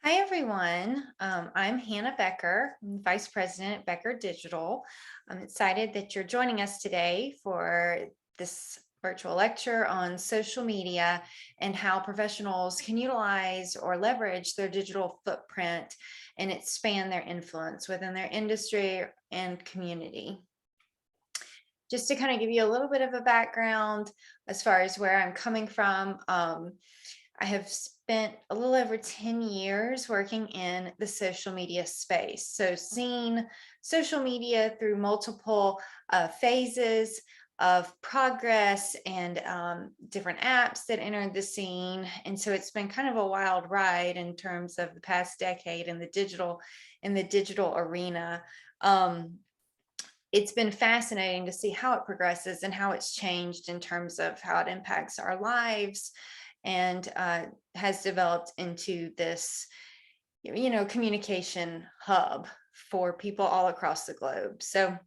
Hi, everyone. I'm Hannah Becker, I'm Vice President at Becker Digital. I'm excited that you're joining us today for this virtual lecture on social media and how professionals can utilize or leverage their digital footprint and expand their influence within their industry and community. Just to kind of give you a little bit of a background as far as where I'm coming from, I have spent a little over 10 years working in the social media space. So seeing social media through multiple phases of progress and different apps that entered the scene. And so it's been kind of a wild ride in terms of the past decade in the digital arena. It's been fascinating to see how it progresses and how it's changed in terms of how it impacts our lives and has developed into this, communication hub for people all across the globe. So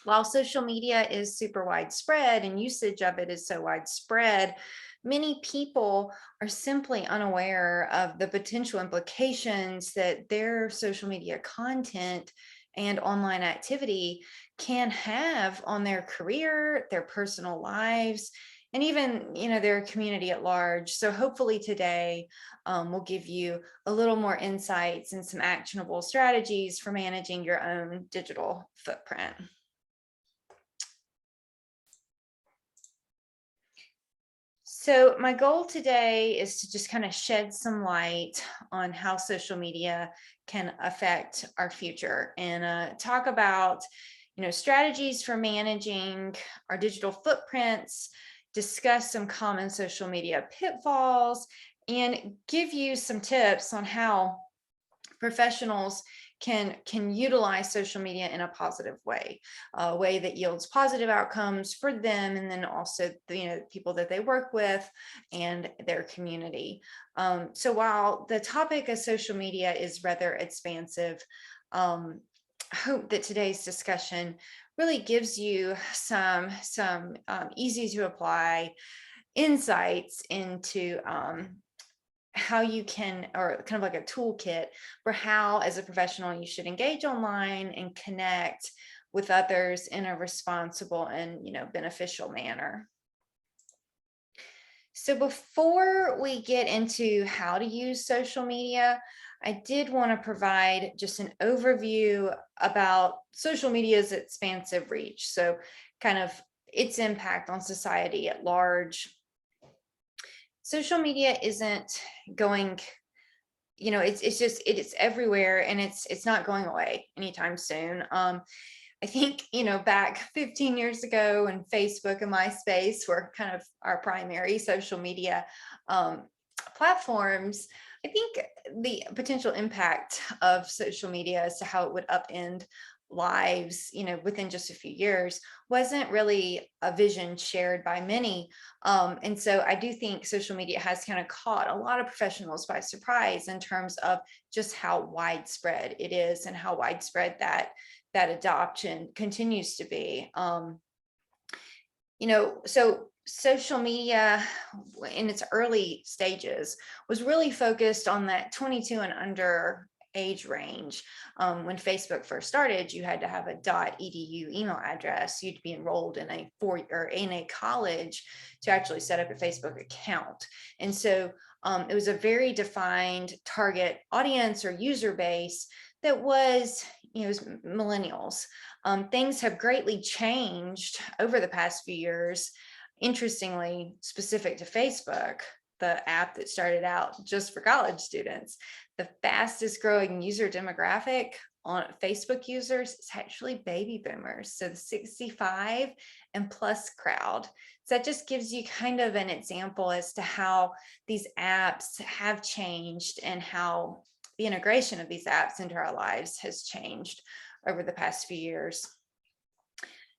while social media is super widespread and usage of it is so widespread, many people are simply unaware of the potential implications that their social media content and online activity can have on their career, their personal lives, and even their community at large. So hopefully today will give you a little more insights and some actionable strategies for managing your own digital footprint. So my goal today is to just kind of shed some light on how social media can affect our future and talk about, strategies for managing our digital footprints, discuss some common social media pitfalls, and give you some tips on how professionals can utilize social media in a positive way, a way that yields positive outcomes for them, and then also the people that they work with and their community. So while the topic of social media is rather expansive, I hope that today's discussion really gives you some easy to apply insights into how you can, or kind of like a toolkit for how, as a professional, you should engage online and connect with others in a responsible and beneficial manner. So before we get into how to use social media, I did want to provide just an overview about social media's expansive reach. So kind of its impact on society at large. Social media isn't going, it's just it's everywhere, and it's not going away anytime soon. I think, back 15 years ago when Facebook and MySpace were kind of our primary social media platforms, I think the potential impact of social media as to how it would upend lives, within just a few years wasn't really a vision shared by many. And so I do think social media has kind of caught a lot of professionals by surprise in terms of just how widespread it is and how widespread that adoption continues to be. So social media in its early stages was really focused on that 22 and under age range. When Facebook first started, you had to have a .edu email address. You'd be enrolled in a college to actually set up a Facebook account. And so it was a very defined target audience or user base that was, millennials. Things have greatly changed over the past few years. Interestingly, specific to Facebook, the app that started out just for college students, the fastest growing user demographic on Facebook users is actually baby boomers. So the 65 and plus crowd. So that just gives you kind of an example as to how these apps have changed and how the integration of these apps into our lives has changed over the past few years.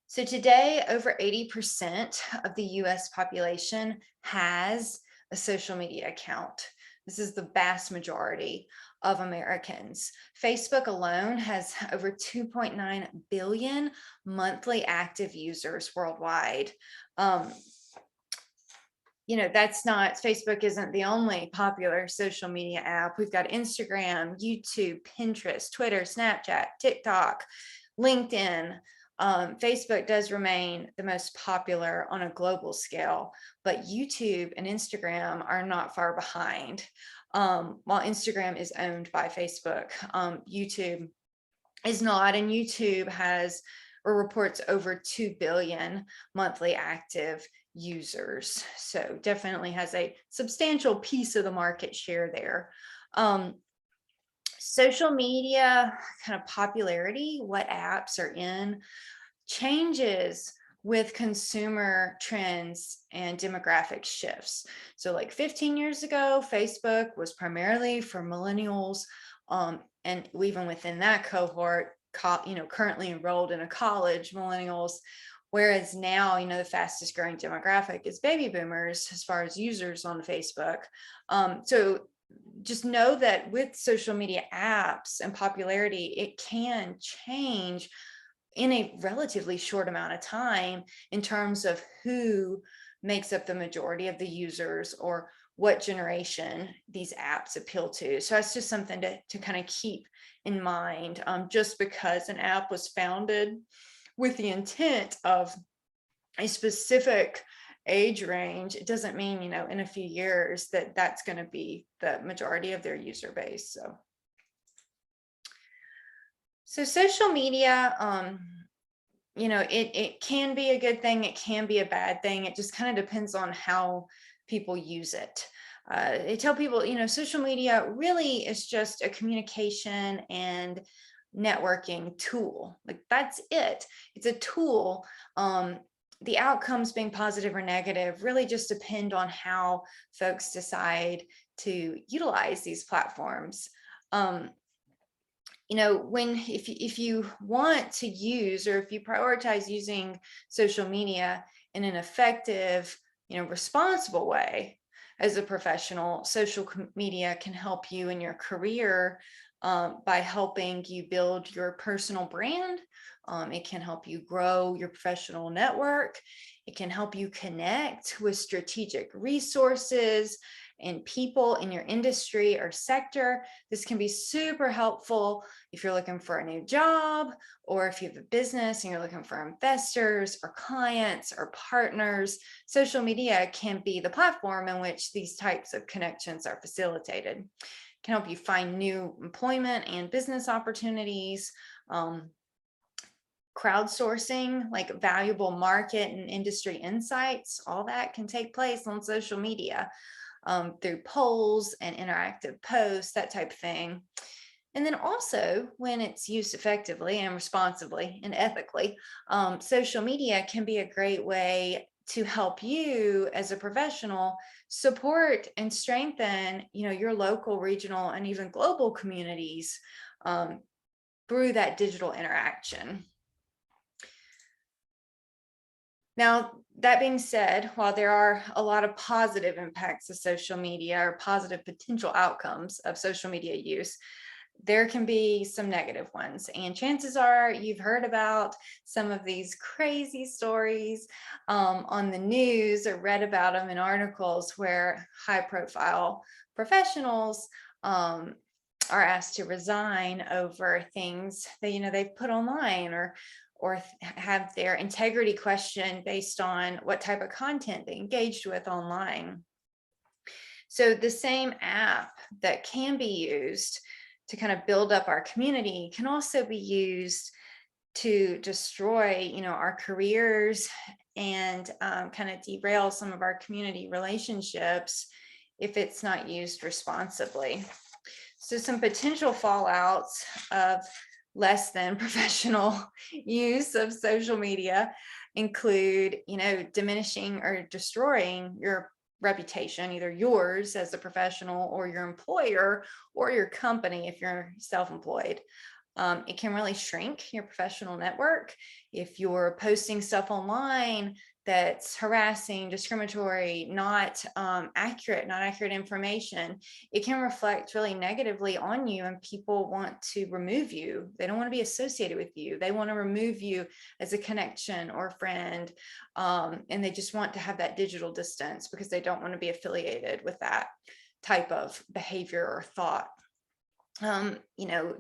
So today, over 80% of the US population has a social media account. This is the vast majority of Americans. Facebook alone has over 2.9 billion monthly active users worldwide. that's not, Facebook isn't the only popular social media app. We've got Instagram, YouTube, Pinterest, Twitter, Snapchat, TikTok, LinkedIn. Facebook does remain the most popular on a global scale, but YouTube and Instagram are not far behind. While Instagram is owned by Facebook, YouTube is not, and YouTube has or reports over 2 billion monthly active users. So definitely has a substantial piece of the market share there. Social media kind of popularity, what apps are in, changes with consumer trends and demographic shifts. So like 15 years ago, Facebook was primarily for millennials. And even within that cohort, currently enrolled in a college, millennials. Whereas now, the fastest growing demographic is baby boomers as far as users on Facebook. So just know that with social media apps and popularity, it can change in a relatively short amount of time in terms of who makes up the majority of the users or what generation these apps appeal to. So that's just something to kind of keep in mind. Just because an app was founded with the intent of a specific age range, it doesn't mean, in a few years that that's going to be the majority of their user base. So social media, it can be a good thing. It can be a bad thing. It just kind of depends on how people use it. I tell people, social media really is just a communication and networking tool. Like that's it. It's a tool. The outcomes being positive or negative really just depend on how folks decide to utilize these platforms. If you want to use, or if you prioritize using social media in an effective, responsible way as a professional, social media can help you in your career by helping you build your personal brand. It can help you grow your professional network. It can help you connect with strategic resources and people in your industry or sector. This can be super helpful if you're looking for a new job, or if you have a business and you're looking for investors or clients or partners. Social media can be the platform in which these types of connections are facilitated. It can help you find new employment and business opportunities. Crowdsourcing, like valuable market and industry insights, all that can take place on social media. Through polls and interactive posts, that type of thing. And then also, when it's used effectively and responsibly and ethically, social media can be a great way to help you as a professional support and strengthen, your local, regional, and even global communities through that digital interaction. Now, that being said, while there are a lot of positive impacts of social media or positive potential outcomes of social media use, there can be some negative ones. And chances are you've heard about some of these crazy stories on the news or read about them in articles where high-profile professionals are asked to resign over things that they've put online, or have their integrity questioned based on what type of content they engaged with online. So the same app that can be used to kind of build up our community can also be used to destroy, our careers and kind of derail some of our community relationships if it's not used responsibly. So some potential fallouts of less than professional use of social media include, diminishing or destroying your reputation, either yours as a professional or your employer or your company if you're self-employed. It can really shrink your professional network if you're posting stuff online that's harassing, discriminatory, not accurate information, it can reflect really negatively on you, and people want to remove you. They don't want to be associated with you. They want to remove you as a connection or friend, and they just want to have that digital distance because they don't want to be affiliated with that type of behavior or thought. You know,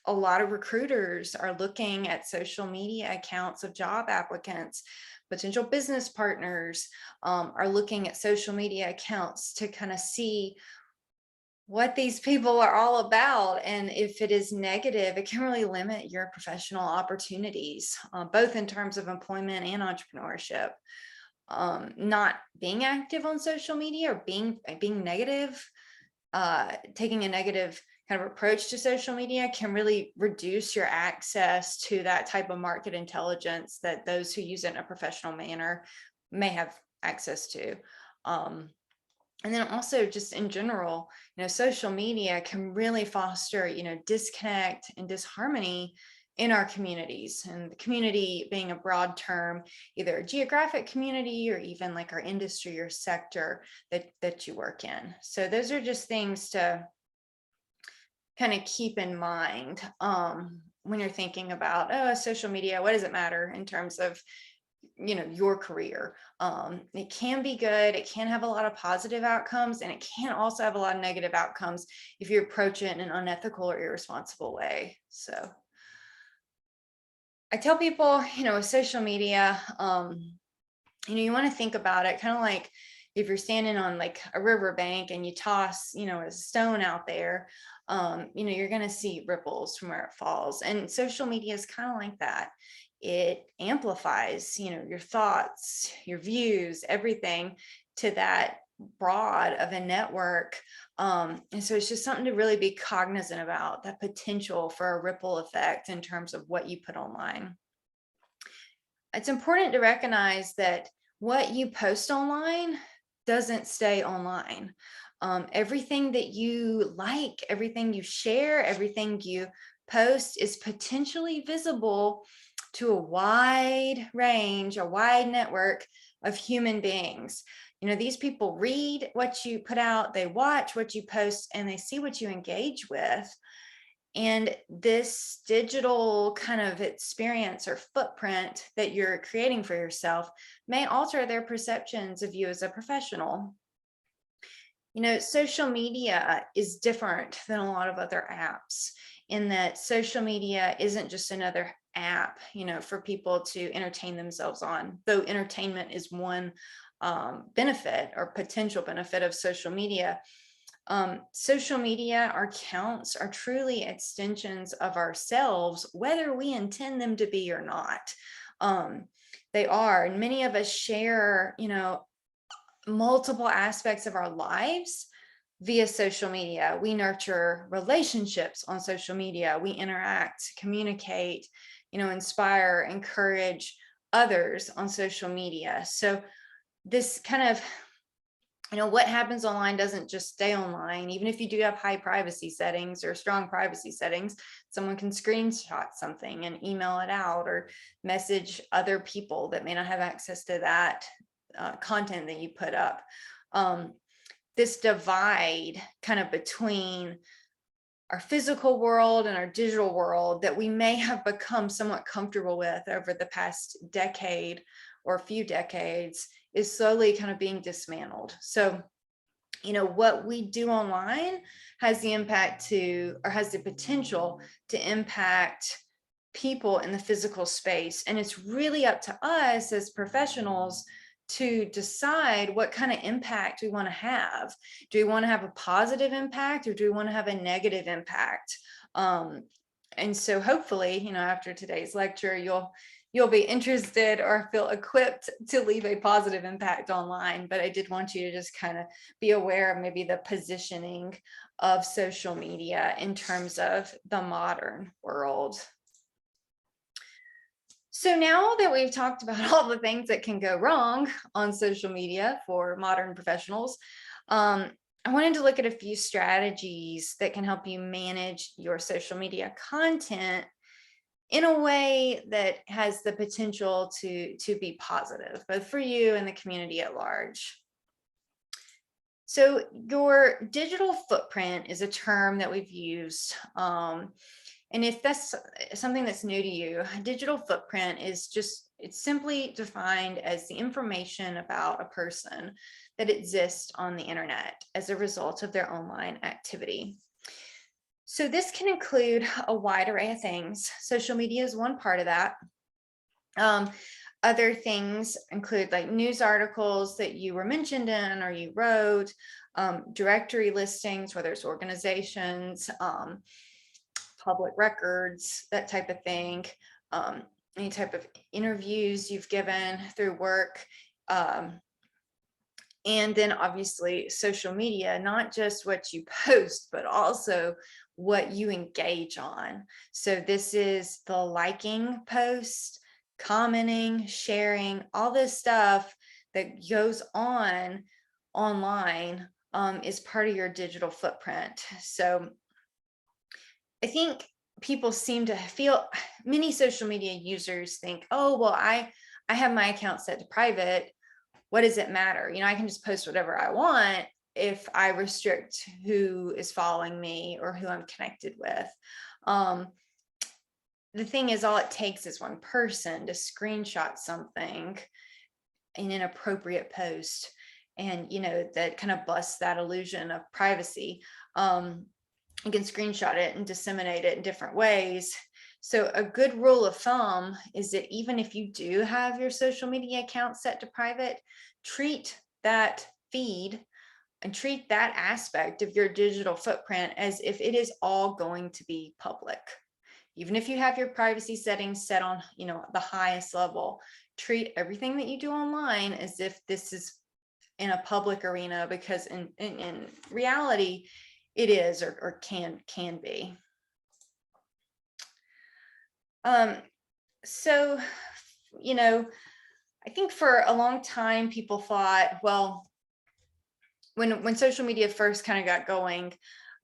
a lot of recruiters are looking at social media accounts of job applicants. Potential business partners are looking at social media accounts to kind of see what these people are all about. And if it is negative, it can really limit your professional opportunities, both in terms of employment and entrepreneurship. Not being active on social media or being negative, taking a negative kind of approach to social media can really reduce your access to that type of market intelligence that those who use it in a professional manner may have access to. And then also just in general, social media can really foster, disconnect and disharmony in our communities, and the community being a broad term, either a geographic community or even like our industry or sector that you work in. So those are just things to kind of keep in mind when you're thinking about, social media, what does it matter in terms of your career? It can be good, it can have a lot of positive outcomes, and it can also have a lot of negative outcomes if you approach it in an unethical or irresponsible way. So I tell people, with social media, you want to think about it kind of like if you're standing on like a riverbank and you toss, a stone out there, you're going to see ripples from where it falls. And social media is kind of like that. It amplifies, your thoughts, your views, everything to that broad of a network. And so it's just something to really be cognizant about, that potential for a ripple effect in terms of what you put online. It's important to recognize that what you post online doesn't stay online. Everything that you like, everything you share, everything you post is potentially visible to a wide range, a wide network of human beings. These people read what you put out, they watch what you post, and they see what you engage with. And this digital kind of experience or footprint that you're creating for yourself may alter their perceptions of you as a professional. Social media is different than a lot of other apps in that social media isn't just another app, for people to entertain themselves on, though entertainment is one benefit or potential benefit of social media. Social media, our accounts are truly extensions of ourselves, whether we intend them to be or not. They are, and many of us share, multiple aspects of our lives via social media. We nurture relationships on social media. We interact, communicate, inspire, encourage others on social media. So this kind of, what happens online doesn't just stay online. Even if you do have high privacy settings or strong privacy settings, someone can screenshot something and email it out or message other people that may not have access to that content that you put up. This divide kind of between our physical world and our digital world that we may have become somewhat comfortable with over the past decade or a few decades is slowly kind of being dismantled. So, what we do online has the impact to, or has the potential to impact people in the physical space. And it's really up to us as professionals to decide what kind of impact we want to have. Do we want to have a positive impact, or do we want to have a negative impact? And so hopefully, after today's lecture, you'll be interested or feel equipped to leave a positive impact online. But I did want you to just kind of be aware of maybe the positioning of social media in terms of the modern world. So now that we've talked about all the things that can go wrong on social media for modern professionals, I wanted to look at a few strategies that can help you manage your social media content in a way that has the potential to be positive, both for you and the community at large. So your digital footprint is a term that we've used. And if that's something that's new to you, digital footprint is just, it's simply defined as the information about a person that exists on the internet as a result of their online activity. So this can include a wide array of things. Social media is one part of that. Other things include like news articles that you were mentioned in or you wrote, directory listings, whether it's organizations, public records, that type of thing, any type of interviews you've given through work. And then obviously social media, not just what you post, but also what you engage on. So this is the liking post, commenting, sharing, all this stuff that goes on online is part of your digital footprint. So I think people seem to feel, many social media users think, oh, well, I have my account set to private. What does it matter? You know, I can just post whatever I want if I restrict who is following me or who I'm connected with. The thing is, all it takes is one person to screenshot something, an inappropriate post, and you know, that kind of busts that illusion of privacy. You can screenshot it and disseminate it in different ways. So a good rule of thumb is that even if you do have your social media account set to private, treat that feed and treat that aspect of your digital footprint as if it is all going to be public. Even if you have your privacy settings set on, you know, the highest level, treat everything that you do online as if this is in a public arena, because in reality, it is or can be. So, you know, I think for a long time, people thought, well, when social media first kind of got going,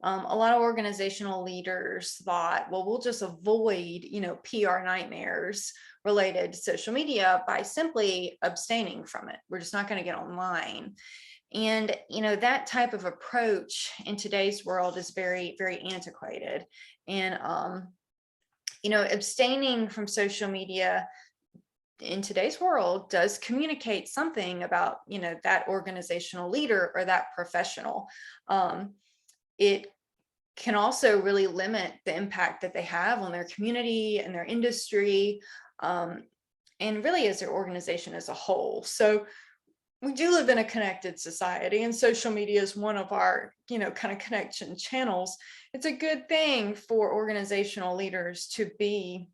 a lot of organizational leaders thought, well, we'll just avoid, you know, PR nightmares related to social media by simply abstaining from it. We're just not going to get online. And, you know, that type of approach in today's world is very, very antiquated. And, you know, abstaining from social media in today's world does communicate something about, you know, that organizational leader or that professional. It can also really limit the impact that they have on their community and their industry, and really as their organization as a whole. So we do live in a connected society, and social media is one of our, you know, kind of connection channels. It's a good thing for organizational leaders to be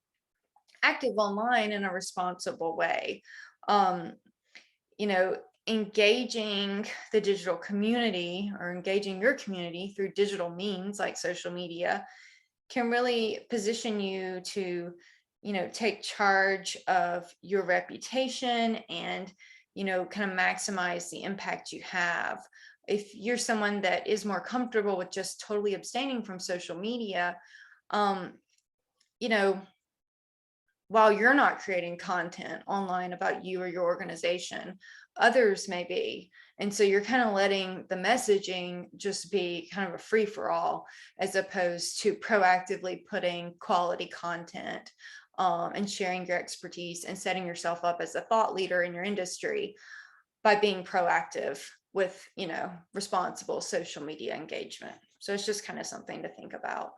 active online in a responsible way. You know, engaging the digital community or engaging your community through digital means like social media can really position you to, you know, take charge of your reputation and, you know, kind of maximize the impact you have. If you're someone that is more comfortable with just totally abstaining from social media, you know, while you're not creating content online about you or your organization, others may be. And so you're kind of letting the messaging just be kind of a free for all, as opposed to proactively putting quality content and sharing your expertise and setting yourself up as a thought leader in your industry by being proactive with, you know, responsible social media engagement. So it's just kind of something to think about.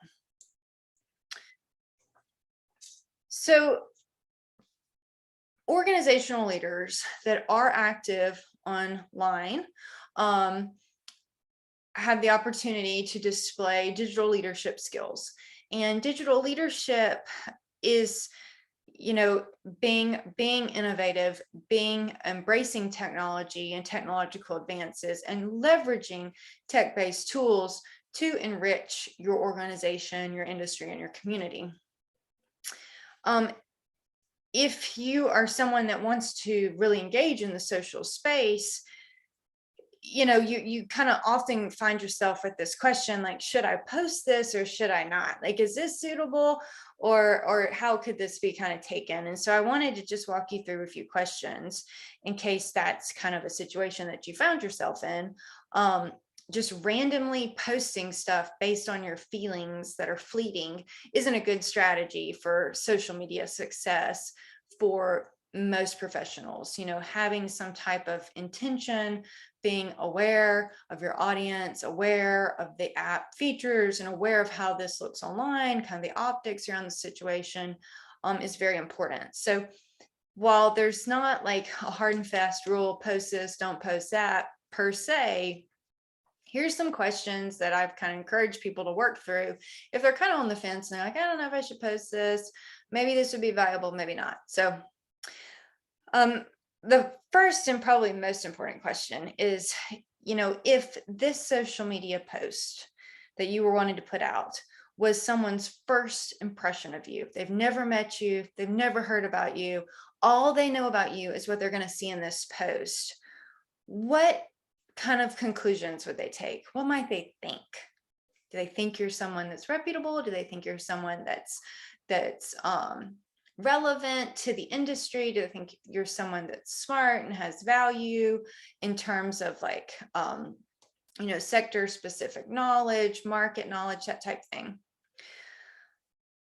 So organizational leaders that are active online have the opportunity to display digital leadership skills. And digital leadership is, you know, being innovative, embracing technology and technological advances, and leveraging tech-based tools to enrich your organization, your industry, and your community. If you are someone that wants to really engage in the social space, you kind of often find yourself with this question, like, should I post this or should I not? Like, is this suitable, or how could this be kind of taken? And so I wanted to just walk you through a few questions in case that's kind of a situation that you found yourself in. Just randomly posting stuff based on your feelings that are fleeting isn't a good strategy for social media success for most professionals. Having some type of intention, being aware of your audience, aware of the app features, and aware of how this looks online, kind of the optics around the situation, is very important. So while there's not like a hard and fast rule, post this, don't post that per se, here's some questions that I've kind of encouraged people to work through if they're kind of on the fence and they're like, I don't know if I should post this. Maybe this would be viable, maybe not. So the first and probably most important question is, if this social media post that you were wanting to put out was someone's first impression of you, they've never met you, they've never heard about you, all they know about you is what they're going to see in this post, what kind of conclusions would they take? What might they think? Do they think you're someone that's reputable? Do they think you're someone that's relevant to the industry? Do they think you're someone that's smart and has value in terms of like sector specific knowledge, market knowledge, that type of thing?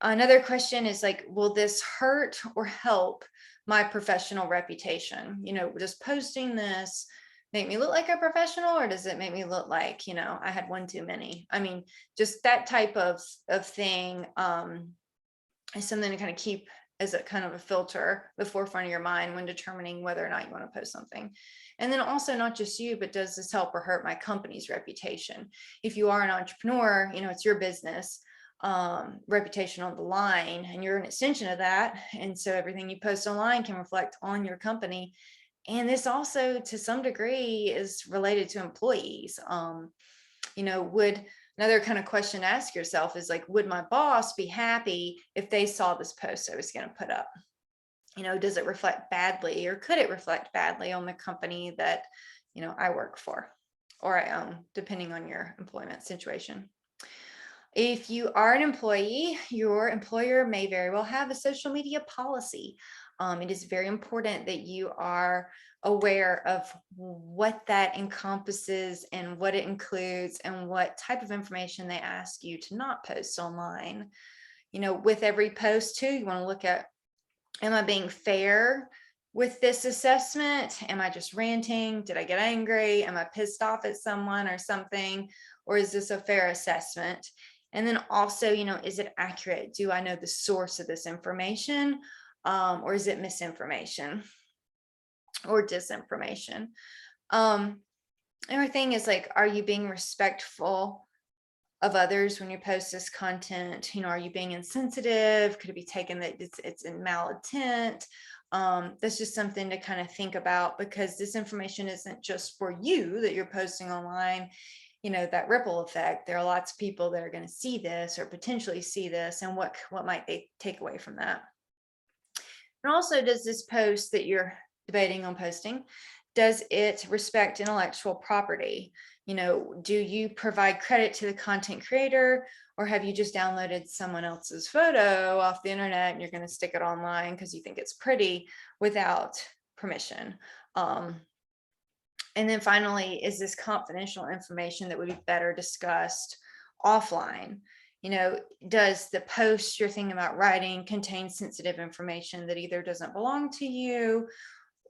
Another question is like, will this hurt or help my professional reputation? Does posting this make me look like a professional, or does it make me look like, I had one too many? I mean, just that type of thing is something to kind of keep as a kind of a filter, the forefront of your mind when determining whether or not you want to post something. And then also not just you, but does this help or hurt my company's reputation? If you are an entrepreneur, it's your business, reputation on the line, and you're an extension of that. And so everything you post online can reflect on your company. And this also, to some degree, is related to employees. Would another kind of question to ask yourself is like, would my boss be happy if they saw this post I was going to put up? Does it reflect badly, or could it reflect badly on the company that, I work for or I own, depending on your employment situation? If you are an employee, your employer may very well have a social media policy. It is very important that you are aware of what that encompasses and what it includes and what type of information they ask you to not post online. With every post too, you want to look at, am I being fair with this assessment? Am I just ranting? Did I get angry? Am I pissed off at someone or something? Or is this a fair assessment? And then also, is it accurate? Do I know the source of this information? Or is it misinformation or disinformation? Everything is like, are you being respectful of others when you post this content? Are you being insensitive? Could it be taken that it's in malintent? That's just something to kind of think about, because this information isn't just for you that you're posting online. That ripple effect, there are lots of people that are going to see this or potentially see this, and what might they take away from that? And also, does this post that you're debating on posting, does it respect intellectual property? Do you provide credit to the content creator, or have you just downloaded someone else's photo off the internet and you're going to stick it online because you think it's pretty without permission? And then finally, is this confidential information that would be better discussed offline? Does the post you're thinking about writing contain sensitive information that either doesn't belong to you,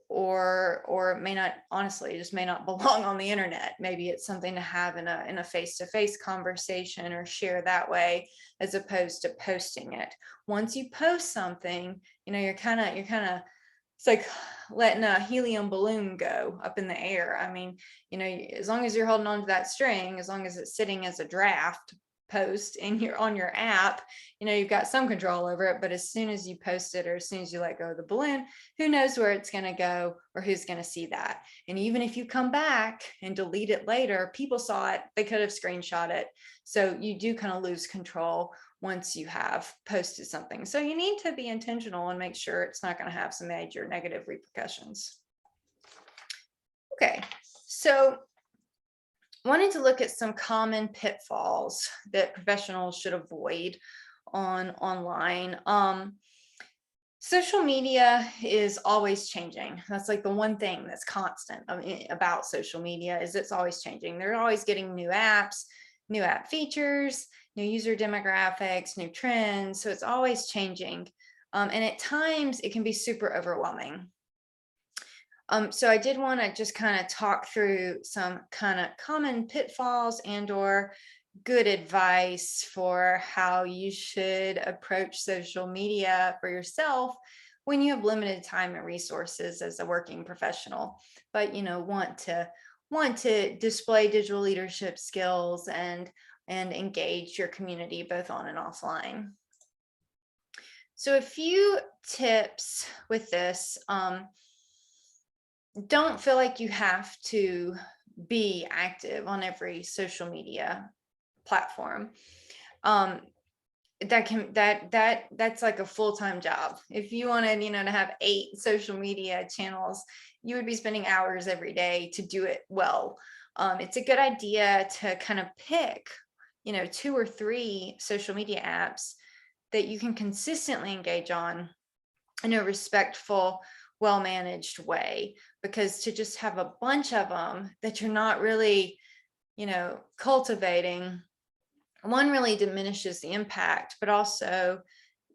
or may not, honestly, just may not belong on the internet? Maybe it's something to have in a face-to-face conversation or share that way, as opposed to posting it. Once you post something, you're kind of, it's like letting a helium balloon go up in the air. I mean, as long as you're holding on to that string, as long as it's sitting as a draft post on your app, you've got some control over it. But as soon as you post it, or as soon as you let go of the balloon, who knows where it's going to go or who's going to see that? And even if you come back and delete it later, people saw it, they could have screenshot it. So you do kind of lose control once you have posted something. So you need to be intentional and make sure it's not going to have some major negative repercussions. Okay, so wanted to look at some common pitfalls that professionals should avoid online. Social media is always changing. That's like the one thing that's constant about social media is it's always changing. They're always getting new apps, new app features, new user demographics, new trends. So it's always changing. And at times it can be super overwhelming. So I did want to just kind of talk through some kind of common pitfalls and or good advice for how you should approach social media for yourself when you have limited time and resources as a working professional, but want to display digital leadership skills and engage your community both on and offline. So a few tips with this. Don't feel like you have to be active on every social media platform. That's like a full-time job. If you wanted, to have 8 social media channels, you would be spending hours every day to do it well. It's a good idea to kind of pick, 2 or 3 social media apps that you can consistently engage on in a respectful, well-managed way, because to just have a bunch of them that you're not really, cultivating, one really diminishes the impact, but also,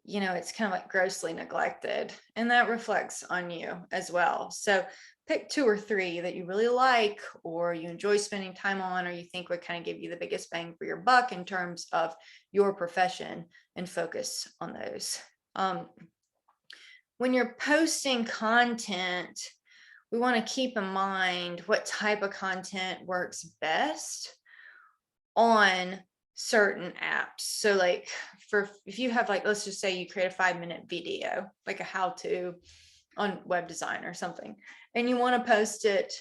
it's kind of like grossly neglected, and that reflects on you as well. So pick 2 or 3 that you really like, or you enjoy spending time on, or you think would kind of give you the biggest bang for your buck in terms of your profession, and focus on those. When you're posting content, we want to keep in mind what type of content works best on certain apps. So like if you have let's just say you create a 5-minute video, like a how-to on web design or something, and you want to post it,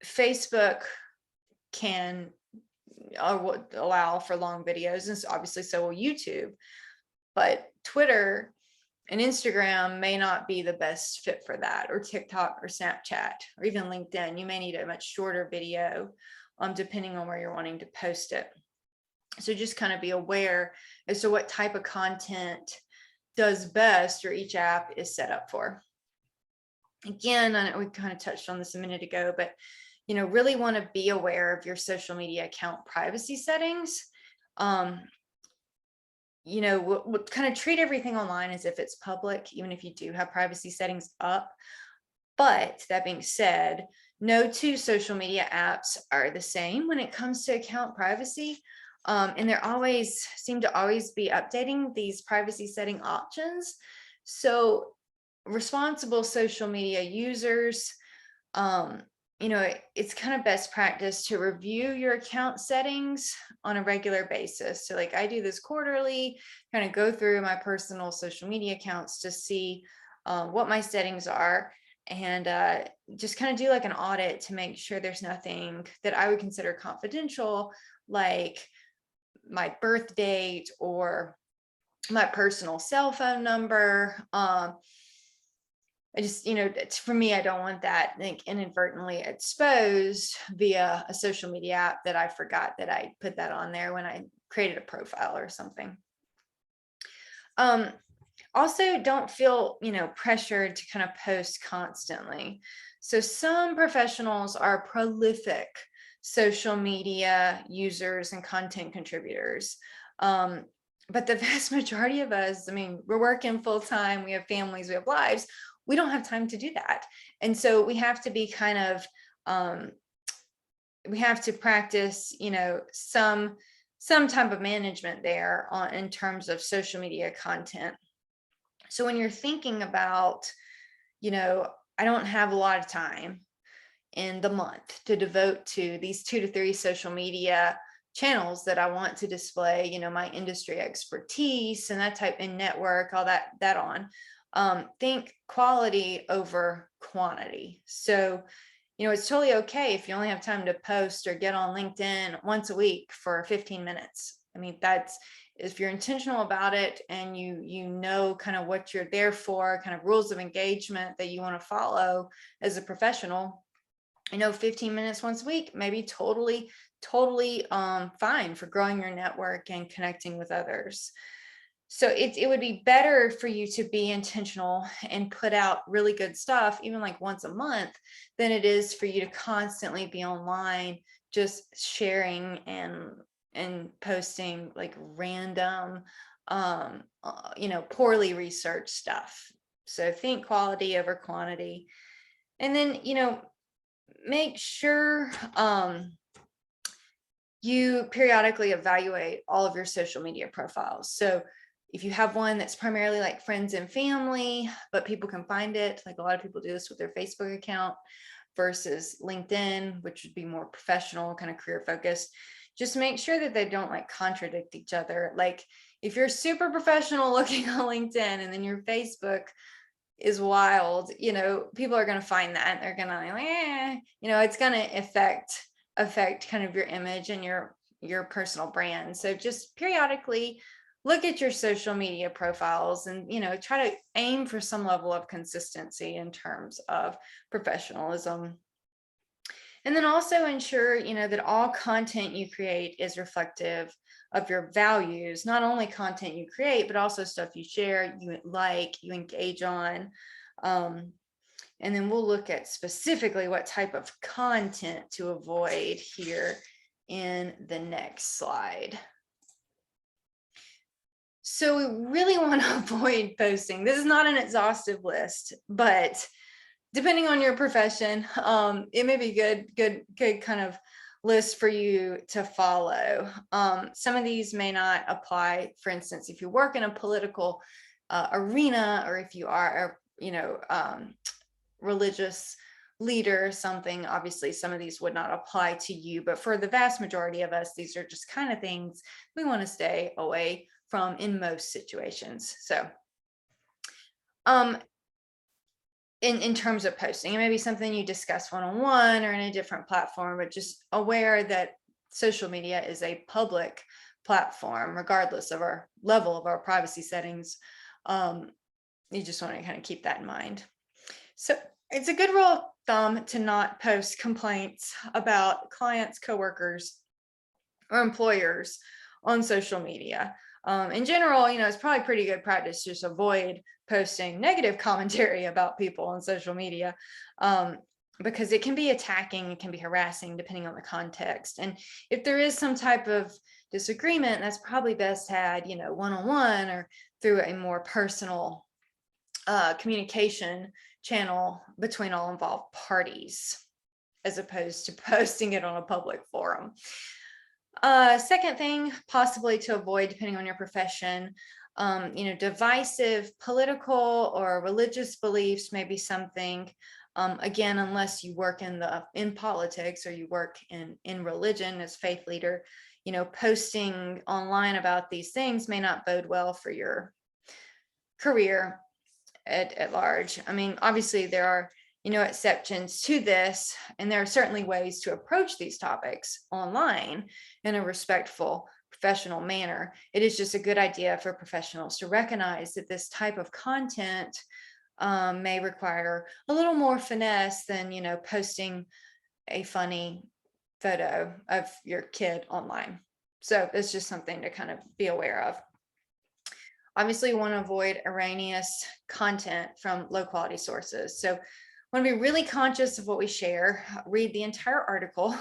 Facebook can allow for long videos, and obviously so will YouTube, but Twitter and Instagram may not be the best fit for that, or TikTok or Snapchat, or even LinkedIn. You may need a much shorter video, depending on where you're wanting to post it. So just kind of be aware as to what type of content does best, or each app is set up for. Again, I know we kind of touched on this a minute ago, but really want to be aware of your social media account privacy settings. We'll kind of treat everything online as if it's public, even if you do have privacy settings up. But that being said, no 2 social media apps are the same when it comes to account privacy. And they're always seem to always be updating these privacy setting options. So responsible social media users, it's kind of best practice to review your account settings on a regular basis. So like I do this quarterly, kind of go through my personal social media accounts to see what my settings are, and just kind of do like an audit to make sure there's nothing that I would consider confidential, like my birth date or my personal cell phone number. I just, for me, I don't want that inadvertently exposed via a social media app that I forgot that I put that on there when I created a profile or something. Also, don't feel, pressured to kind of post constantly. So some professionals are prolific social media users and content contributors. But the vast majority of us, we're working full time, we have families, we have lives. We don't have time to do that. And so we have to be kind of, we have to practice, some type of management there in terms of social media content. So when you're thinking about, I don't have a lot of time in the month to devote to these 2 to 3 social media channels that I want to display, my industry expertise and that type, and network, all that on. Think quality over quantity. So, it's totally okay if you only have time to post or get on LinkedIn once a week for 15 minutes. That's, if you're intentional about it and you know kind of what you're there for, kind of rules of engagement that you want to follow as a professional, 15 minutes once a week, maybe totally, fine for growing your network and connecting with others. So it would be better for you to be intentional and put out really good stuff, even like once a month, than it is for you to constantly be online, just sharing and posting like random, poorly researched stuff. So think quality over quantity. And then, make sure you periodically evaluate all of your social media profiles. So if you have one that's primarily like friends and family, but people can find it, like a lot of people do this with their Facebook account versus LinkedIn, which would be more professional, kind of career focused, just make sure that they don't like contradict each other. Like if you're super professional looking on LinkedIn and then your Facebook is wild, people are going to find that and they're going to it's going to affect kind of your image and your personal brand. So just periodically look at your social media profiles and try to aim for some level of consistency in terms of professionalism. And then also ensure that all content you create is reflective of your values, not only content you create, but also stuff you share, you engage on. And then we'll look at specifically what type of content to avoid here in the next slide. So we really want to avoid posting. This is not an exhaustive list, but depending on your profession, it may be good kind of list for you to follow. Some of these may not apply. For instance, if you work in a political arena, or if you are religious leader or something, obviously some of these would not apply to you, but for the vast majority of us, these are just kind of things we want to stay away from in most situations. So in terms of posting, it may be something you discuss one-on-one or in a different platform, but just aware that social media is a public platform, regardless of our level of our privacy settings. You just want to kind of keep that in mind. So it's a good rule of thumb to not post complaints about clients, coworkers, or employers on social media. In general, it's probably pretty good practice to just avoid posting negative commentary about people on social media, because it can be attacking, it can be harassing depending on the context. And if there is some type of disagreement, that's probably best had, one-on-one or through a more personal communication channel between all involved parties, as opposed to posting it on a public forum. Second thing, possibly to avoid, depending on your profession, divisive political or religious beliefs may be something. Again, unless you work in politics or you work in religion as faith leader, posting online about these things may not bode well for your career at large. I mean, obviously there are exceptions to this, and there are certainly ways to approach these topics online in a respectful, professional manner. It is just a good idea for professionals to recognize that this type of content may require a little more finesse than posting a funny photo of your kid online. So it's just something to kind of be aware of. Obviously, you want to avoid erroneous content from low quality sources. So want to be really conscious of what we share. Read the entire article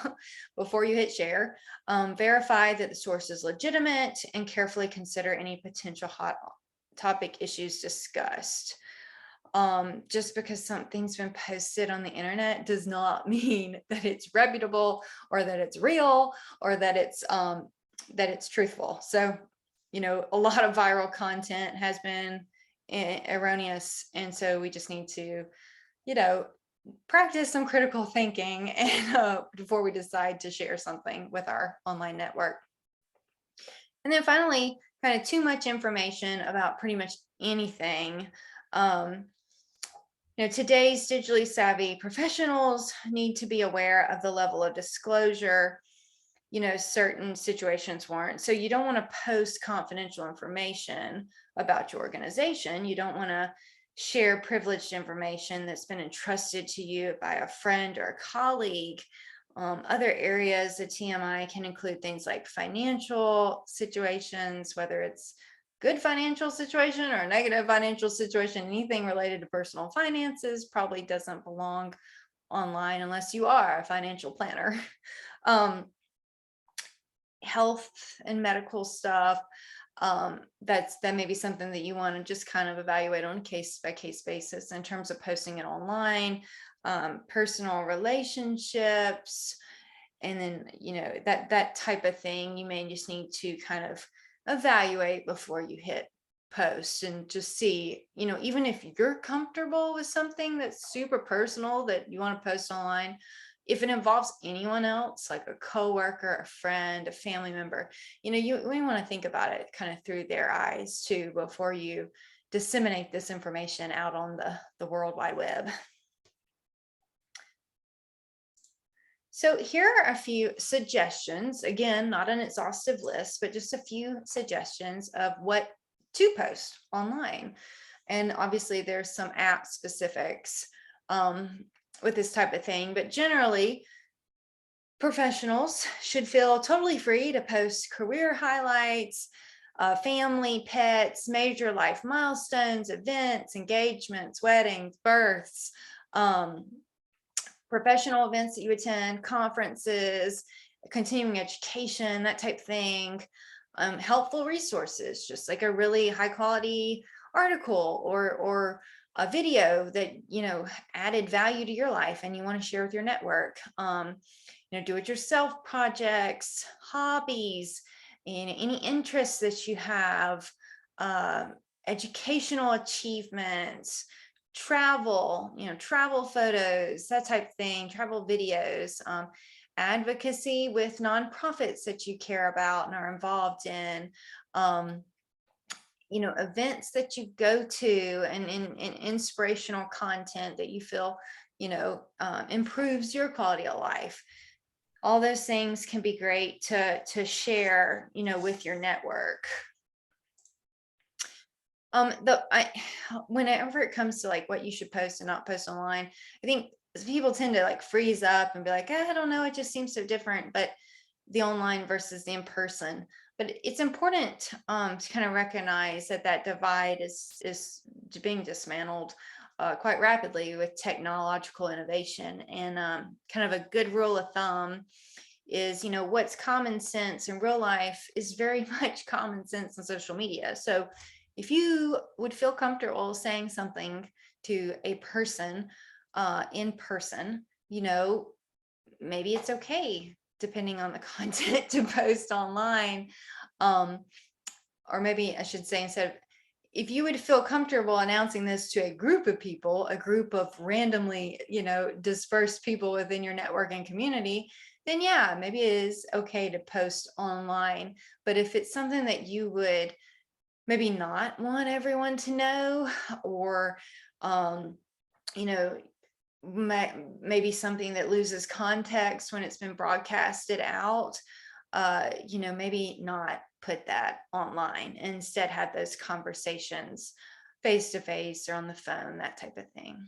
before you hit share. Verify that the source is legitimate, and carefully consider any potential hot topic issues discussed. Just because something's been posted on the internet does not mean that it's reputable or that it's real or that it's truthful. So a lot of viral content has been erroneous, and so we just need to practice some critical thinking and before we decide to share something with our online network. And then finally, kind of too much information about pretty much anything. Today's digitally savvy professionals need to be aware of the level of disclosure certain situations warrant. So you don't want to post confidential information about your organization. You don't want to share privileged information that's been entrusted to you by a friend or a colleague. Other areas of TMI can include things like financial situations, whether it's good financial situation or negative financial situation. Anything related to personal finances probably doesn't belong online unless you are a financial planner. Health and medical stuff, that may be something that you want to just kind of evaluate on a case by case basis in terms of posting it online. Personal relationships, and then that type of thing, you may just need to kind of evaluate before you hit post, and just see, even if you're comfortable with something that's super personal that you want to post online, if it involves anyone else, like a coworker, a friend, a family member, we want to think about it kind of through their eyes too before you disseminate this information out on the World Wide Web. So here are a few suggestions, again, not an exhaustive list, but just a few suggestions of what to post online. And obviously there's some app specifics with this type of thing, but generally professionals should feel totally free to post career highlights, family, pets, major life milestones, events, engagements, weddings, births, professional events that you attend, conferences, continuing education, that type of thing. Helpful resources, just like a really high quality article or a video that added value to your life and you want to share with your network. Do it yourself projects, hobbies, and any interests that you have, educational achievements, travel, travel photos, that type of thing, travel videos, advocacy with nonprofits that you care about and are involved in, events that you go to, and inspirational content that you feel, improves your quality of life. All those things can be great to share, with your network. Whenever it comes to like what you should post and not post online, I think people tend to like freeze up and be like, I don't know, it just seems so different, but the online versus the in-person. But it's important to kind of recognize that divide is being dismantled quite rapidly with technological innovation. And kind of a good rule of thumb is, what's common sense in real life is very much common sense on social media. So if you would feel comfortable saying something to a person in person, maybe it's okay, depending on the content, to post online. Or maybe I should say, instead of, if you would feel comfortable announcing this to a group of people, a group of randomly, dispersed people within your network and community, then yeah, maybe it is okay to post online. But if it's something that you would maybe not want everyone to know, or maybe something that loses context when it's been broadcasted out, maybe not put that online. Instead, have those conversations face to face or on the phone, that type of thing.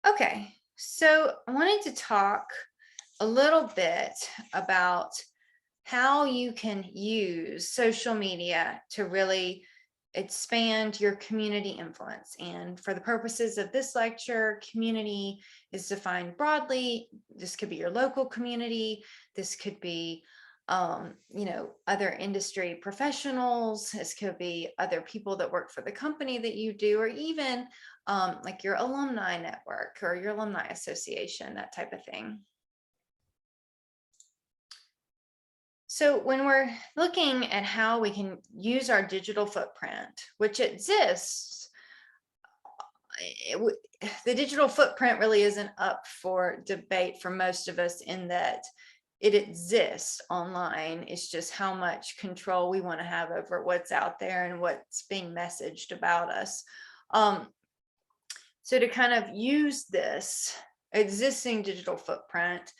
Okay, so I wanted to talk a little bit about how you can use social media to really expand your community influence. And for the purposes of this lecture, community is defined broadly. This could be your local community. This could be, other industry professionals. This could be other people that work for the company that you do, or even like your alumni network or your alumni association, that type of thing. So when we're looking at how we can use our digital footprint, which exists, the digital footprint really isn't up for debate for most of us, in that it exists online. It's just how much control we want to have over what's out there and what's being messaged about us. So to kind of use this existing digital footprint,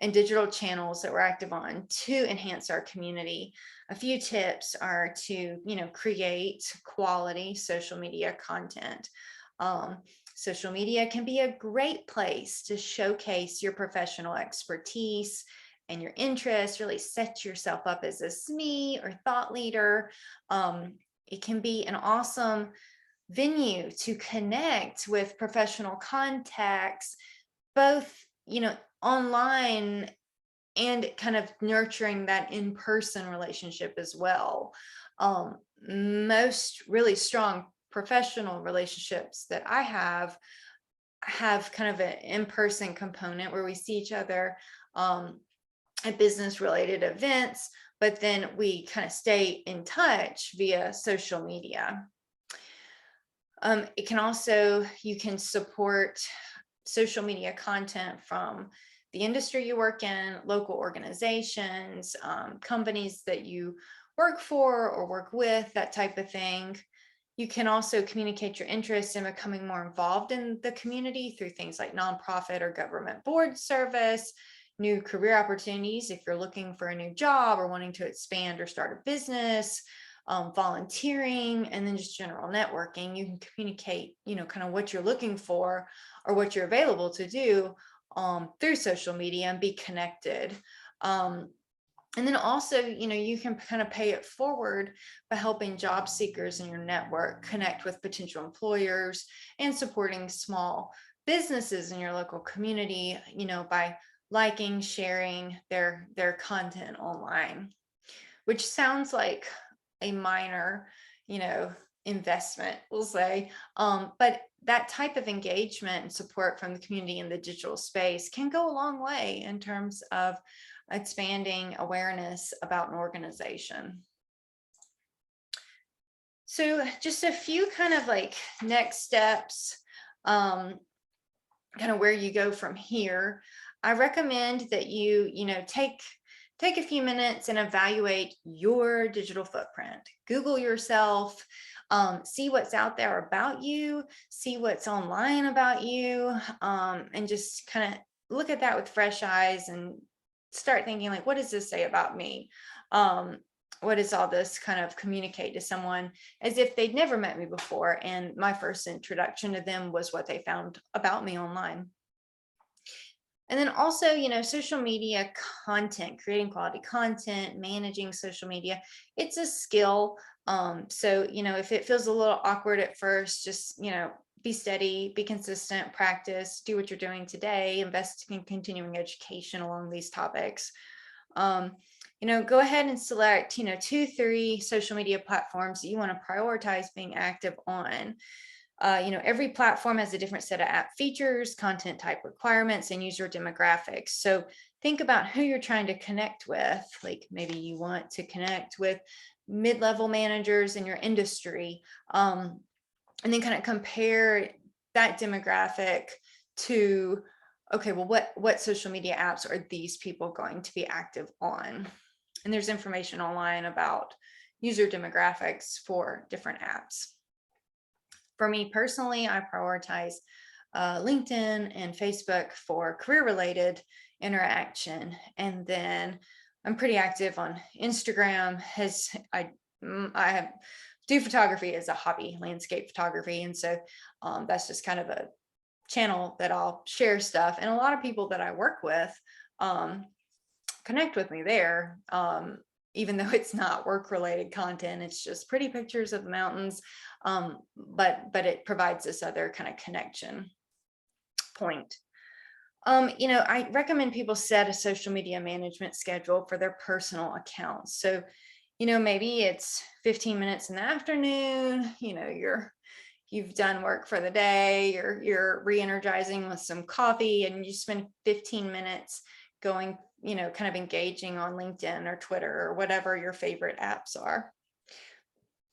and digital channels that we're active on to enhance our community. A few tips are to, create quality social media content. Social media can be a great place to showcase your professional expertise and your interests, really set yourself up as a SME or thought leader. It can be an awesome venue to connect with professional contacts, both, online and kind of nurturing that in-person relationship as well. Most really strong professional relationships that I have kind of an in-person component where we see each other at business related events, but then we kind of stay in touch via social media. It can also, you can support social media content from the industry you work in, local organizations, companies that you work for or work with, that type of thing. You can also communicate your interest in becoming more involved in the community through things like nonprofit or government board service, new career opportunities if you're looking for a new job or wanting to expand or start a business, volunteering, and then just general networking. You can communicate, kind of what you're looking for or what you're available to do through social media and be connected. And then also, you can kind of pay it forward by helping job seekers in your network connect with potential employers and supporting small businesses in your local community, by liking, sharing their content online, which sounds like a minor, investment, we'll say. But that type of engagement and support from the community in the digital space can go a long way in terms of expanding awareness about an organization. So just a few kind of like next steps, kind of where you go from here. I recommend that you, take a few minutes and evaluate your digital footprint. Google yourself, see what's out there about you, see what's online about you, and just kind of look at that with fresh eyes and start thinking like, what does this say about me? What does all this kind of communicate to someone as if they'd never met me before? And my first introduction to them was what they found about me online. And then also, social media content, creating quality content, managing social media, it's a skill. So, if it feels a little awkward at first, just, be steady, be consistent, practice, do what you're doing today, invest in continuing education along these topics. Go ahead and select, 2-3 social media platforms that you want to prioritize being active on. Every platform has a different set of app features, content type requirements, and user demographics. So think about who you're trying to connect with. Like maybe you want to connect with mid-level managers in your industry, and then kind of compare that demographic to, okay, well, what social media apps are these people going to be active on? And there's information online about user demographics for different apps. For me personally, I prioritize LinkedIn and Facebook for career-related interaction. And then I'm pretty active on Instagram. I do photography as a hobby, landscape photography. And so that's just kind of a channel that I'll share stuff. And a lot of people that I work with connect with me there. Even though it's not work-related content, it's just pretty pictures of the mountains, but it provides this other kind of connection point. I recommend people set a social media management schedule for their personal accounts. So, maybe it's 15 minutes in the afternoon, you've done work for the day, you're re-energizing with some coffee, and you spend 15 minutes going, kind of engaging on LinkedIn or Twitter or whatever your favorite apps are.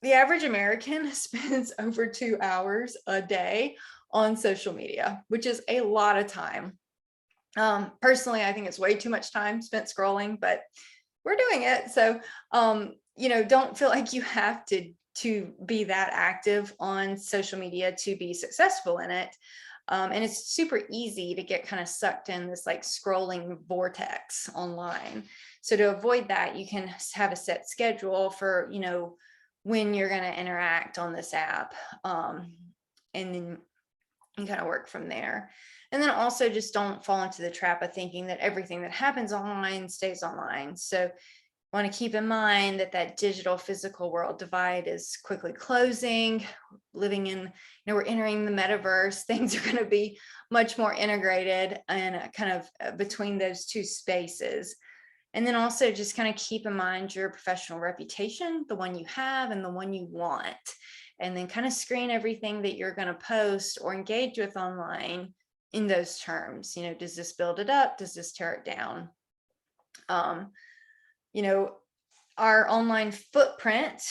The average American spends over 2 hours a day on social media, which is a lot of time. Personally, I think it's way too much time spent scrolling, but we're doing it. So, don't feel like you have to be that active on social media to be successful in it. And it's super easy to get kind of sucked in this like scrolling vortex online. So to avoid that, you can have a set schedule for, when you're going to interact on this app. And then you kind of work from there. And then also just don't fall into the trap of thinking that everything that happens online stays online. So want to keep in mind that that digital physical world divide is quickly closing. Living in, we're entering the metaverse. Things are going to be much more integrated and kind of between those two spaces. And then also just kind of keep in mind your professional reputation, the one you have and the one you want. And then kind of screen everything that you're going to post or engage with online in those terms. Does this build it up? Does this tear it down? Our online footprint,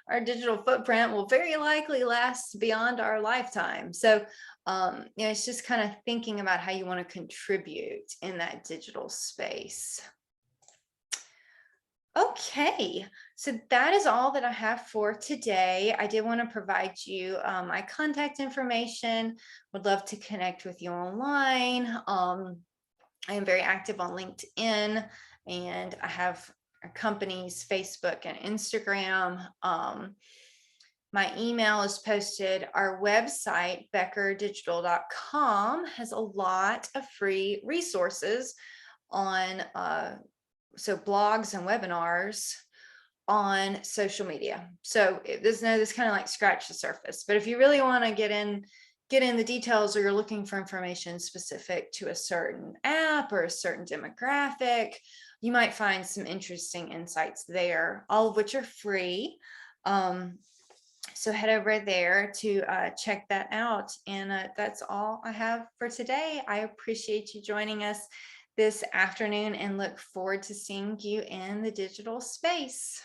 our digital footprint will very likely last beyond our lifetime. So, it's just kind of thinking about how you want to contribute in that digital space. Okay, so that is all that I have for today. I did want to provide you my contact information. Would love to connect with you online. I am very active on LinkedIn, and I have our company's Facebook and Instagram. My email is posted. Our website, beckerdigital.com, has a lot of free resources on blogs and webinars on social media. So this kind of like scratch the surface, but if you really want to get in the details, or you're looking for information specific to a certain app or a certain demographic, you might find some interesting insights there, all of which are free. So head over there to check that out. And that's all I have for today. I appreciate you joining us this afternoon and look forward to seeing you in the digital space.